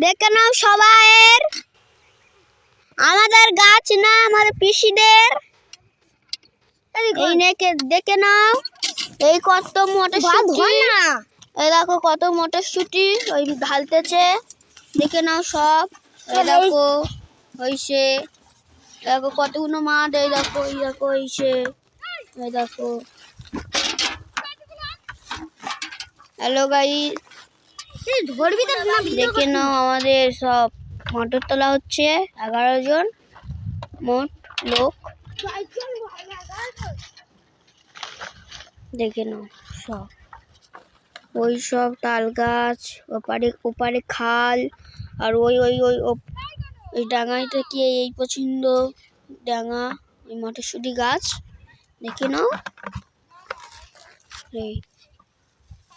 দেখে নাও সবাইয়ের, আমাদের গাছ না, আমাদের পিসিদের। এই দেখে নাও, এই কত মটরশুঁটি, এই দেখো কত মটরশুঁটি ওই ঢালতেছে। দেখে নাও সব, এই দেখো হইছে, দেখো কতগুলো মাঠ, এই দেখো হইছে, এই দেখো। হ্যালো গাইস, দেখে নাও আমাদের সব মটর তোলা হচ্ছে, 11 জন মোট লোক। দেখে নাও সব, ওই সব তাল গাছ, ওপারে খাল, আর ওই ওই ওই ওই ডাঙাইটা কি এই পছন্দ ডাঙা, ওই মটরশুঁটি গাছ। দেখে নাও এই